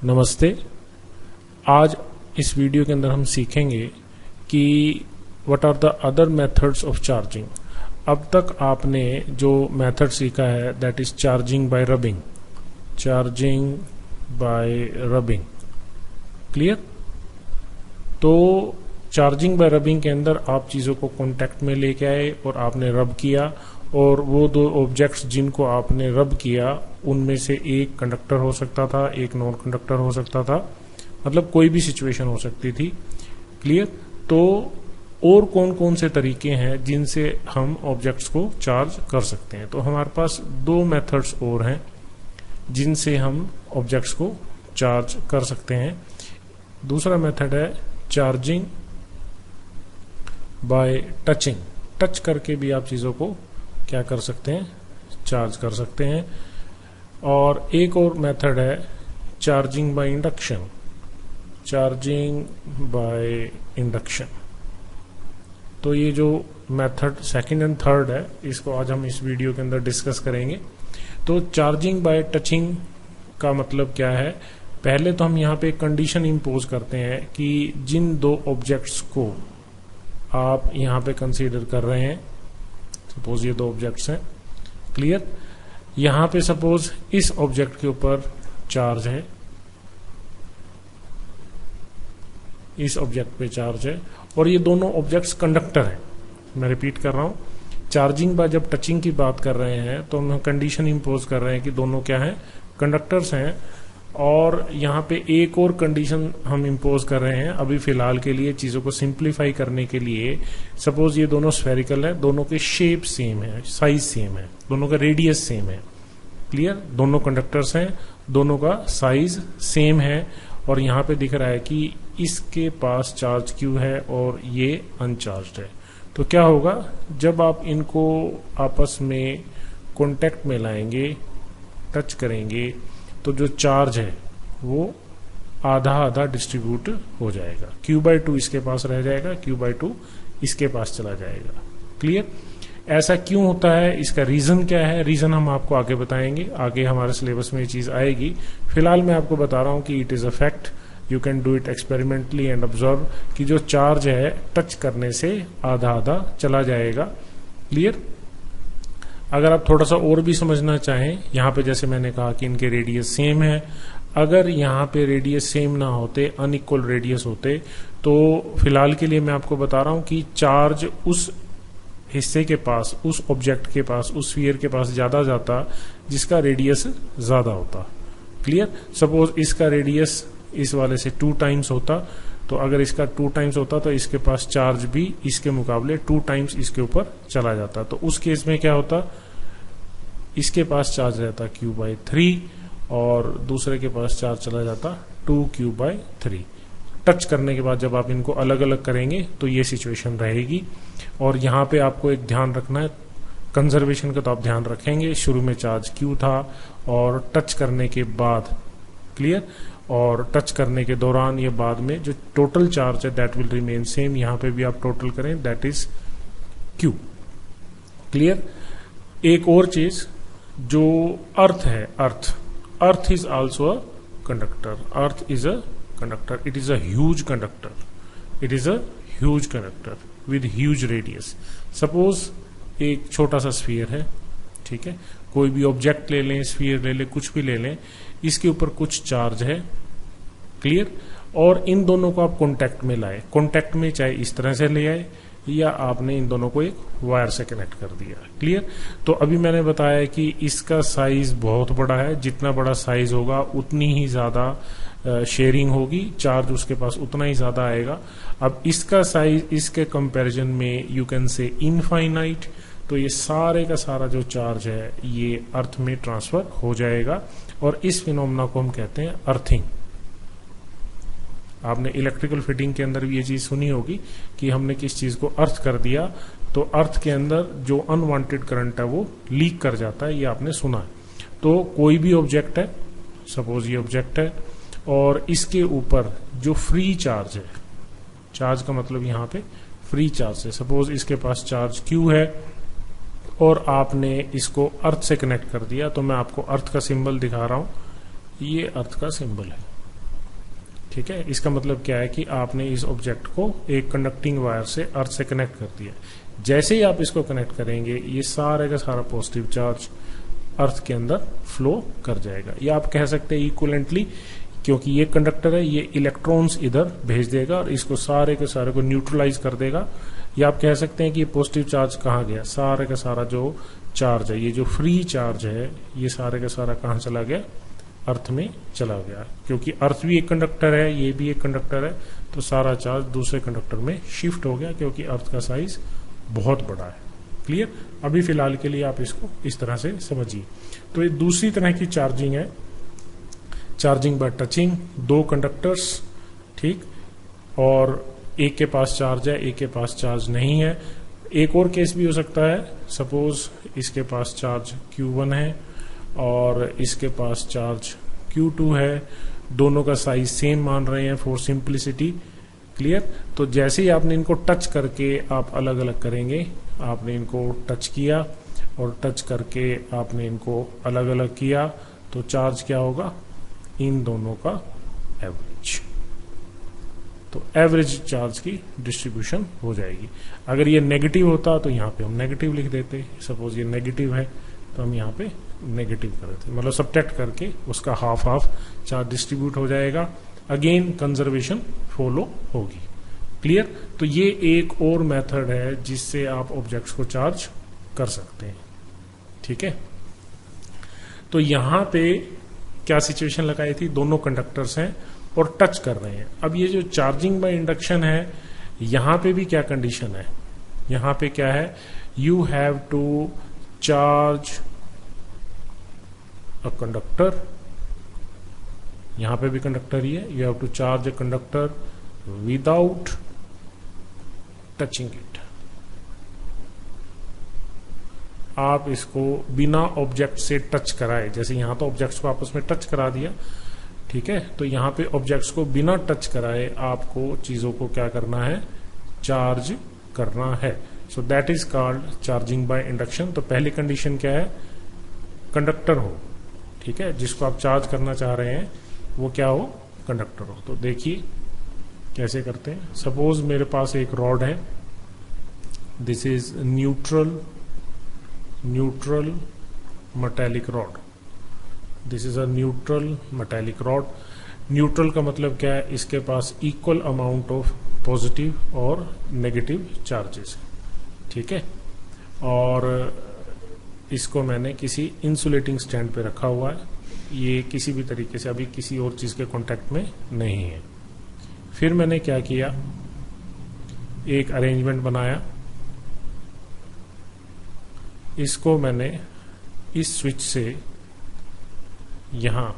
नमस्ते। आज इस वीडियो के अंदर हम सीखेंगे कि what are the other methods of charging. अब तक आपने जो मेथड सीखा है that is charging by rubbing. Clear? तो चार्जिंग बाय रबिंग के अंदर आप चीजों को कांटेक्ट में लेके आए और आपने रब किया, और वो दो ऑब्जेक्ट्स जिनको आपने रब किया उनमें से एक कंडक्टर हो सकता था, एक नॉन कंडक्टर हो सकता था, मतलब कोई भी सिचुएशन हो सकती थी। क्लियर? तो और कौन कौन से तरीके हैं जिनसे हम ऑब्जेक्ट्स को चार्ज कर सकते हैं? तो हमारे पास दो मेथड्स और हैं जिनसे हम ऑब्जेक्ट्स को चार्ज कर सकते हैं। दूसरा मेथड है चार्जिंग बाय टचिंग। टच करके भी आप चीजों को क्या कर सकते हैं? चार्ज कर सकते हैं। और एक और मेथड है चार्जिंग बाय इंडक्शन। तो ये जो मेथड सेकंड एंड थर्ड है, इसको आज हम इस वीडियो के अंदर डिस्कस करेंगे। तो चार्जिंग बाय टचिंग का मतलब क्या है? पहले तो हम यहाँ पे एक कंडीशन इंपोज करते हैं कि जिन दो ऑब्जेक्ट्स को आप यहाँ पे कंसीडर कर रहे हैं, सपोज ये दो ऑब्जेक्ट्स हैं। क्लियर? यहां पे सपोज इस ऑब्जेक्ट के ऊपर चार्ज है, इस ऑब्जेक्ट पे चार्ज है, और ये दोनों ऑब्जेक्ट्स कंडक्टर हैं। मैं रिपीट कर रहा हूं, चार्जिंग बाय जब टचिंग की बात कर रहे हैं तो हम कंडीशन इंपोज कर रहे हैं कि दोनों क्या हैं? कंडक्टर्स हैं। और यहाँ पे एक और कंडीशन हम इंपोज कर रहे हैं अभी फिलहाल के लिए, चीजों को सिंप्लीफाई करने के लिए। सपोज ये दोनों स्फेरिकल है, दोनों के शेप सेम है, साइज सेम है, दोनों का रेडियस सेम है। क्लियर? दोनों कंडक्टर्स हैं, दोनों का साइज सेम है, और यहाँ पे दिख रहा है कि इसके पास चार्ज क्यू है और ये अनचार्ज्ड है। तो क्या होगा जब आप इनको आपस में कॉन्टेक्ट में लाएंगे, टच करेंगे, तो जो चार्ज है वो आधा आधा डिस्ट्रीब्यूट हो जाएगा। Q/2 इसके पास रह जाएगा, Q/2 इसके पास चला जाएगा। क्लियर? ऐसा क्यों होता है? इसका रीजन क्या है? रीजन हम आपको आगे बताएंगे, आगे हमारे सिलेबस में ये चीज आएगी। फिलहाल मैं आपको बता रहा हूं कि it is a fact, you can do it experimentally and observe कि जो चार्ज है टच करने से आधा आधा चला जाएगा। क्लियर? अगर आप थोड़ा सा और भी समझना चाहें, यहाँ पे जैसे मैंने कहा कि इनके रेडियस सेम है, अगर यहाँ पे रेडियस सेम ना होते, अनइक्वल रेडियस होते, तो फिलहाल के लिए मैं आपको बता रहा हूं कि चार्ज उस हिस्से के पास, उस ऑब्जेक्ट के पास, उस स्फीयर के पास ज्यादा जाता जिसका रेडियस ज्यादा होता। क्लियर? सपोज इसका रेडियस इस वाले से 2 टाइम्स होता, तो अगर इसका 2 टाइम्स होता तो इसके पास चार्ज भी इसके मुकाबले 2 टाइम्स इसके ऊपर चला जाता। तो उस केस में क्या होता? इसके पास चार्ज रहता Q/3 और दूसरे के पास चार्ज चला जाता 2Q/3। टच करने के बाद जब आप इनको अलग अलग करेंगे तो ये सिचुएशन रहेगी। और यहाँ पे आपको एक ध्यान रखना है, कंजर्वेशन का तो आप ध्यान रखेंगे, शुरू में चार्ज Q था और टच करने के बाद, क्लियर, और टच करने के दौरान ये बाद में जो टोटल चार्ज है दैट विल रिमेन सेम। यहां पे भी आप टोटल करें दैट इज Q। क्लियर? एक और चीज जो अर्थ है, earth is also a conductor. Earth is a conductor, it is a huge conductor, it is a huge conductor with huge radius. Suppose एक छोटा सा स्फीयर है, ठीक है, कोई भी ऑब्जेक्ट ले लें, स्फीयर ले लें, कुछ भी ले लें, इसके ऊपर कुछ चार्ज है। क्लियर? और इन दोनों को आप कांटेक्ट में लाए, कांटेक्ट में चाहे इस तरह से ले आए या आपने इन दोनों को एक वायर से कनेक्ट कर दिया। क्लियर? तो अभी मैंने बताया कि इसका साइज बहुत बड़ा है, जितना बड़ा साइज होगा उतनी ही ज्यादा शेयरिंग होगी, चार्ज उसके पास उतना ही ज्यादा आएगा। अब इसका साइज इसके कंपैरिजन में यू कैन से इनफाइनाइट, तो ये सारे का सारा जो चार्ज है ये अर्थ में ट्रांसफर हो जाएगा, और इस फिनोमेना को हम कहते हैं अर्थिंग। आपने इलेक्ट्रिकल फिटिंग के अंदर भी ये चीज सुनी होगी कि हमने किस चीज को अर्थ कर दिया तो अर्थ के अंदर जो अनवांटेड करंट है वो लीक कर जाता है, ये आपने सुना है। तो कोई भी ऑब्जेक्ट है, सपोज ये ऑब्जेक्ट है, और इसके ऊपर जो फ्री चार्ज है, चार्ज का मतलब यहाँ पे फ्री चार्ज है, सपोज इसके पास चार्ज Q है और आपने इसको अर्थ से कनेक्ट कर दिया, तो मैं आपको अर्थ का सिंबल दिखा रहा हूं, ये अर्थ का सिंबल है। ठीक है, इसका मतलब क्या है कि आपने इस ऑब्जेक्ट को एक कंडक्टिंग वायर से अर्थ से कनेक्ट कर दिया। जैसे ही आप इसको कनेक्ट करेंगे ये सारे का सारा पॉजिटिव चार्ज अर्थ के अंदर फ्लो कर जाएगा। या आप कह सकते हैं इक्वलेंटली, क्योंकि ये कंडक्टर है, ये इलेक्ट्रॉन्स इधर भेज देगा और इसको सारे के सारे को न्यूट्रलाइज कर देगा। या आप कह सकते हैं कि ये पॉजिटिव चार्ज कहाँ गया, सारे का सारा जो चार्ज है, ये जो फ्री चार्ज है, ये सारे का सारा कहाँ चला गया, अर्थ में चला गया। क्योंकि अर्थ भी एक कंडक्टर है, ये भी एक कंडक्टर है, तो सारा चार्ज दूसरे कंडक्टर में शिफ्ट हो गया, क्योंकि अर्थ का साइज बहुत बड़ा है। क्लियर? अभी फिलहाल के लिए आप इसको इस तरह से समझिए। तो ये दूसरी तरह की चार्जिंग है, चार्जिंग बाय टचिंग। दो कंडक्टर्स, ठीक, और एक के पास चार्ज है, एक के पास चार्ज नहीं है। एक और केस भी हो सकता है, सपोज इसके पास चार्ज Q1 है और इसके पास चार्ज Q2 है, दोनों का साइज सेम मान रहे हैं फॉर सिंप्लिसिटी। क्लियर? तो जैसे ही आपने इनको टच करके आप अलग अलग करेंगे, आपने इनको टच किया और टच करके आपने इनको अलग अलग किया, तो चार्ज क्या होगा, इन दोनों का एवरेज। तो एवरेज चार्ज की डिस्ट्रीब्यूशन हो जाएगी। अगर ये नेगेटिव होता तो यहाँ पे हम नेगेटिव लिख देते, सपोज ये नेगेटिव है तो हम यहाँ पे नेगेटिव कर देते, मतलब सब्ट्रैक्ट करके उसका हाफ हाफ चार्ज डिस्ट्रीब्यूट हो जाएगा। अगेन कंजर्वेशन फॉलो होगी। क्लियर? तो ये एक और मेथड है जिससे आप ऑब्जेक्ट्स को चार्ज कर सकते हैं। ठीक है, तो यहां पे क्या सिचुएशन लगाई थी, दोनों कंडक्टर्स हैं और टच कर रहे हैं। अब ये जो चार्जिंग बाय इंडक्शन है, यहां पे भी क्या कंडीशन है, यहां पे क्या है, you have to charge a conductor, यहां पे भी कंडक्टर ही है, you have to charge a conductor without touching it. आप इसको बिना ऑब्जेक्ट से टच कराए, जैसे यहां तो ऑब्जेक्ट्स को आपस में टच करा दिया, ठीक है, तो यहां पे ऑब्जेक्ट्स को बिना टच कराए आपको चीजों को क्या करना है, चार्ज करना है। So that is called charging by induction. तो पहली कंडीशन क्या है, कंडक्टर हो, ठीक है, जिसको आप चार्ज करना चाह रहे हैं वो क्या हो, कंडक्टर हो। तो देखिए कैसे करते हैं। सपोज मेरे पास एक रॉड है, this is neutral metallic rod, this is a neutral metallic rod. Neutral का मतलब क्या है, इसके पास इक्वल अमाउंट ऑफ पॉजिटिव और नेगेटिव चार्जेस, ठीक है, और इसको मैंने किसी इंसुलेटिंग स्टैंड पे रखा हुआ है, ये किसी भी तरीके से अभी किसी और चीज के कांटेक्ट में नहीं है। फिर मैंने क्या किया, एक अरेंजमेंट बनाया, इसको मैंने इस स्विच से यहां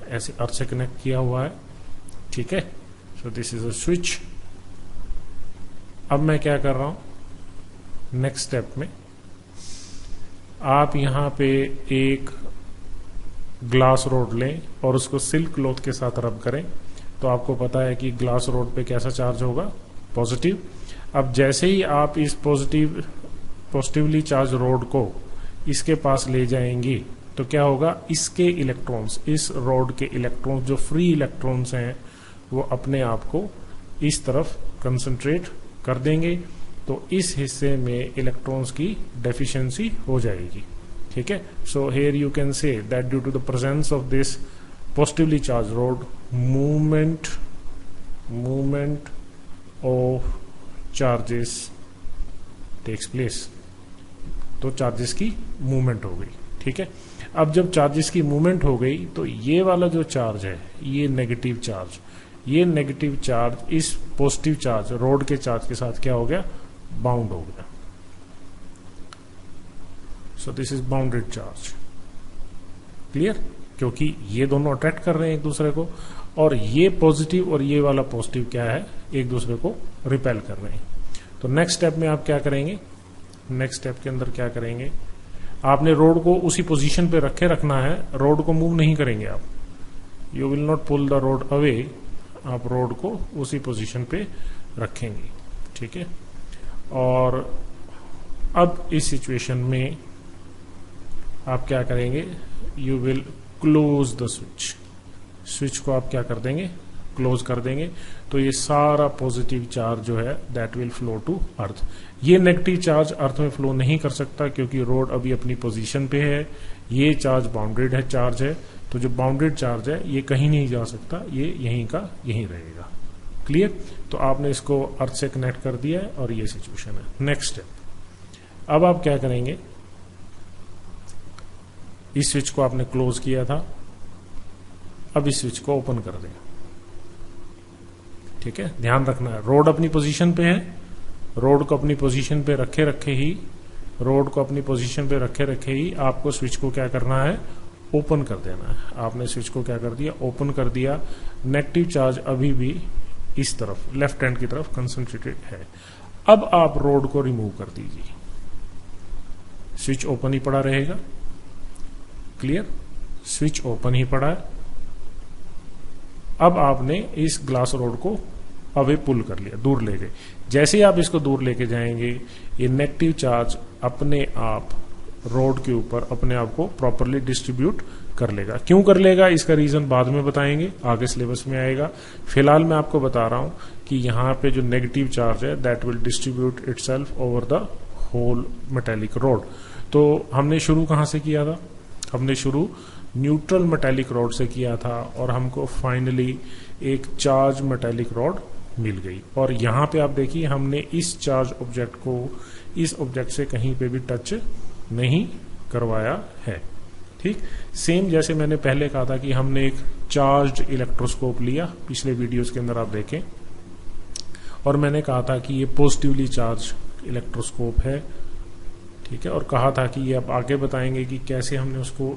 ऐसे अर्थ से कनेक्ट किया हुआ है, ठीक है। So this is a switch. अब मैं क्या कर रहा हूं, नेक्स्ट स्टेप में आप यहां पे एक ग्लास रोड लें और उसको सिल्क क्लॉथ के साथ रब करें, तो आपको पता है कि ग्लास रोड पे कैसा चार्ज होगा, पॉजिटिव। अब जैसे ही आप इस पॉजिटिवली चार्ज रोड को इसके पास ले जाएंगे तो क्या होगा, इसके इलेक्ट्रॉन्स, इस रोड के इलेक्ट्रॉन्स जो फ्री इलेक्ट्रॉन्स हैं वो अपने आप को इस तरफ कंसंट्रेट कर देंगे, तो इस हिस्से में इलेक्ट्रॉन्स की डेफिशिएंसी हो जाएगी, ठीक है। So here you can say that due to the presence of this positively charge rod, movement of charges takes place. तो चार्जेस की मूवमेंट हो गई, ठीक है। अब जब चार्जेस की मूवमेंट हो गई तो ये वाला जो चार्ज है, ये नेगेटिव चार्ज, ये नेगेटिव चार्ज इस पॉजिटिव चार्ज रोड के चार्ज के साथ क्या हो गया, बाउंड हो गया। So this is bounded charge. Clear? क्योंकि ये दोनों अट्रैक्ट कर रहे हैं एक दूसरे को, और ये पॉजिटिव और ये वाला पॉजिटिव क्या है, एक दूसरे को रिपेल कर रहे हैं। तो नेक्स्ट स्टेप में आप क्या करेंगे, नेक्स्ट स्टेप के अंदर क्या करेंगे, आपने रोड को उसी पोजीशन पे रखना है, रोड को मूव नहीं करेंगे आप, you will not pull the rod away, आप रोड को उसी पोजीशन पे रखेंगे, ठीक है। और अब इस सिचुएशन में आप क्या करेंगे, you will close the switch, switch को आप क्या कर देंगे, क्लोज कर देंगे तो ये सारा पॉजिटिव चार्ज जो है that will flow to earth. ये नेगेटिव चार्ज अर्थ में फ्लो नहीं कर सकता क्योंकि रोड अभी अपनी पोजीशन पे है, ये चार्ज बाउंडेड है चार्ज है, तो जो बाउंडेड चार्ज है ये कहीं नहीं जा सकता, ये यहीं का यहीं रहेगा। क्लियर? तो आपने इसको अर्थ से कनेक्ट कर दिया है और ये सिचुएशन है। नेक्स्ट स्टेप, अब आप क्या करेंगे, इस स्विच को आपने क्लोज किया था, अब इस स्विच को ओपन कर दें। ठीक है, ध्यान रखना है रोड अपनी पोजीशन पे है, रोड को अपनी पोजीशन पे रखे रखे ही, रोड को अपनी पोजीशन पे रखे रखे ही आपको स्विच को क्या करना है, ओपन कर देना है। आपने स्विच को क्या कर दिया, ओपन कर दिया। नेगेटिव चार्ज अभी भी इस तरफ लेफ्ट हैंड की तरफ कंसंट्रेटेड है। अब आप रोड को रिमूव कर दीजिए, स्विच ओपन ही पड़ा रहेगा। क्लियर? स्विच ओपन ही पड़ा है। अब आपने इस ग्लास रोड को अवे पुल कर लिया, दूर ले गए। जैसे ही आप इसको दूर लेके जाएंगे ये नेगेटिव चार्ज अपने आप रोड के ऊपर अपने आप को प्रॉपरली डिस्ट्रीब्यूट कर लेगा। क्यों कर लेगा इसका रीजन बाद में बताएंगे, आगे सिलेबस में आएगा। फिलहाल मैं आपको बता रहा हूं कि यहां पे जो नेगेटिव चार्ज है that will distribute itself over the whole metallic rod. तो हमने शुरू कहां से किया था, हमने शुरू न्यूट्रल मेटेलिक रॉड से किया था और हमको फाइनली एक चार्ज मेटेलिक रॉड मिल गई। और यहां पे आप देखिए हमने इस चार्ज ऑब्जेक्ट को इस ऑब्जेक्ट से कहीं पे भी टच नहीं करवाया है। ठीक, सेम जैसे मैंने पहले कहा था कि हमने एक चार्ज्ड इलेक्ट्रोस्कोप लिया, पिछले वीडियोस के अंदर आप देखें, और मैंने कहा था कि ये पॉजिटिवली चार्ज इलेक्ट्रोस्कोप है। ठीक है, और कहा था कि ये आप आगे बताएंगे कि कैसे हमने उसको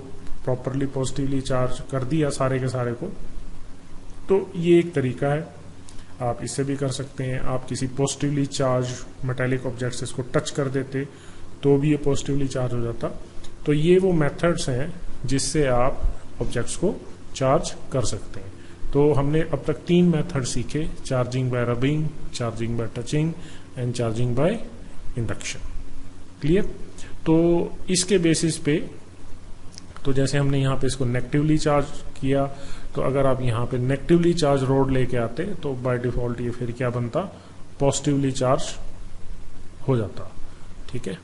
प्रॉपरली पॉजिटिवली चार्ज कर दिया सारे के सारे को। तो ये एक तरीका है, आप इससे भी कर सकते हैं। आप किसी पॉजिटिवली चार्ज मेटेलिक ऑब्जेक्ट से इसको टच कर देते तो भी ये पॉजिटिवली चार्ज हो जाता। तो ये वो मेथड्स हैं जिससे आप ऑब्जेक्ट्स को चार्ज कर सकते हैं। तो हमने अब तक 3 मेथड सीखे, charging by rubbing, charging by touching and charging by induction. Clear? तो इसके बेसिस पे, तो जैसे हमने यहाँ पे इसको नेगेटिवली चार्ज किया, तो अगर आप यहाँ पे नेगेटिवली चार्ज रोड लेके आते तो बाय डिफॉल्ट ये फिर क्या बनता, पॉजिटिवली चार्ज हो जाता। ठीक है,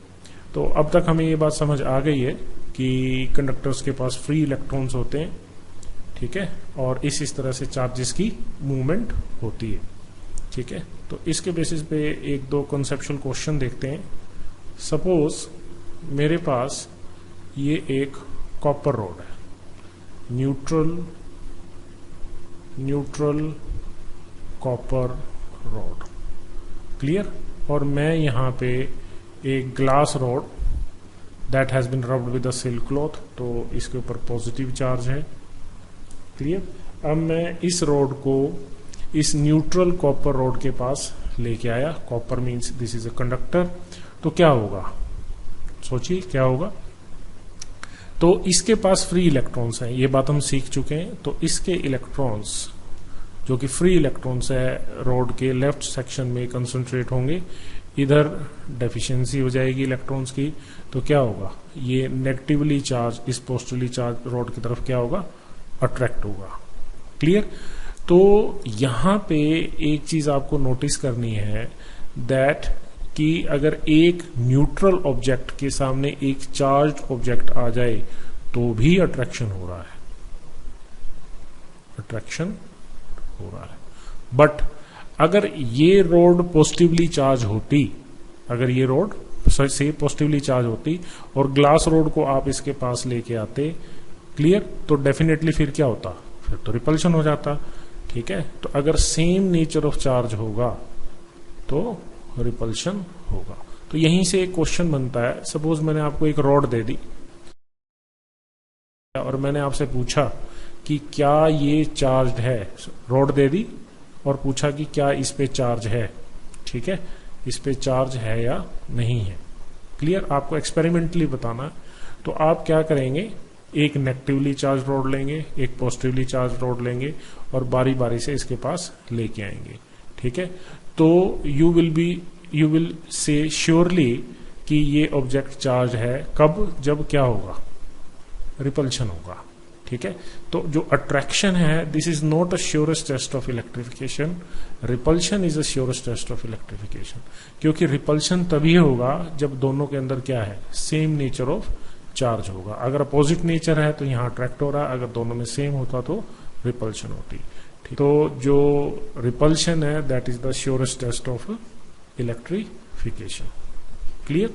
तो अब तक हमें ये बात समझ आ गई है कि कंडक्टर्स के पास फ्री इलेक्ट्रॉन्स होते हैं। ठीक है, और इस तरह से चार्जेस की मूवमेंट होती है। ठीक है, तो इसके बेसिस पे 1-2 कॉन्सेप्चुअल क्वेश्चन देखते हैं। सपोज मेरे पास ये एक कॉपर रोड है, न्यूट्रल कॉपर रोड। क्लियर? और मैं यहाँ पे एक glass rod that has been rubbed with a silk cloth, तो इसके ऊपर पॉजिटिव चार्ज है। क्लियर? अब मैं इस रोड को इस न्यूट्रल कॉपर रोड के पास लेके आया, copper means this is a conductor. तो क्या होगा, सोचिए क्या होगा। तो इसके पास फ्री इलेक्ट्रॉन्स हैं, ये बात हम सीख चुके हैं। तो इसके इलेक्ट्रॉन्स जो कि फ्री इलेक्ट्रॉन्स है रोड के लेफ्ट सेक्शन में कंसंट्रेट होंगे, इधर डेफिशिएंसी हो जाएगी इलेक्ट्रॉन्स की। तो क्या होगा, ये नेगेटिवली चार्ज इस पॉजिटिवली चार्ज रोड की तरफ क्या होगा, अट्रैक्ट होगा। क्लियर? तो यहां पे एक चीज आपको नोटिस करनी है दैट कि अगर एक न्यूट्रल ऑब्जेक्ट के सामने एक चार्ज ऑब्जेक्ट आ जाए तो भी अट्रैक्शन हो रहा है, अट्रैक्शन हो रहा है। बट अगर ये रोड पॉजिटिवली चार्ज होती, अगर ये रोड से पॉजिटिवली चार्ज होती और ग्लास रोड को आप इसके पास लेके आते, क्लियर, तो डेफिनेटली फिर क्या होता, फिर तो रिपल्शन हो जाता। ठीक है, तो अगर सेम नेचर ऑफ चार्ज होगा तो रिपल्शन होगा। तो यहीं से एक क्वेश्चन बनता है। सपोज मैंने आपको एक रॉड दे दी और मैंने आपसे पूछा कि क्या ये चार्ज्ड है, रॉड दे दी और पूछा कि क्या इस पे चार्ज है। ठीक है, इस पे चार्ज है या नहीं है। क्लियर? आपको एक्सपेरिमेंटली बताना है। तो आप क्या करेंगे, एक नेगेटिवली चार्ज रॉड लेंगे, एक पॉजिटिवली चार्ज रॉड लेंगे और बारी बारी से इसके पास लेके आएंगे। ठीक है, तो यू विल से श्योरली कि ये ऑब्जेक्ट चार्ज है। कब? जब क्या होगा, रिपल्शन होगा। ठीक है। तो जो अट्रैक्शन है, this is not a surest test of electrification, repulsion is a surest test of electrification. क्योंकि रिपल्शन तभी होगा जब दोनों के अंदर क्या है, सेम नेचर ऑफ चार्ज होगा। अगर अपोजिट नेचर है तो यहाँ अट्रैक्ट हो रहा है, अगर दोनों में सेम होता तो रिपल्शन होती। ठीक, तो जो रिपल्शन है that is the surest test of electrification. Clear.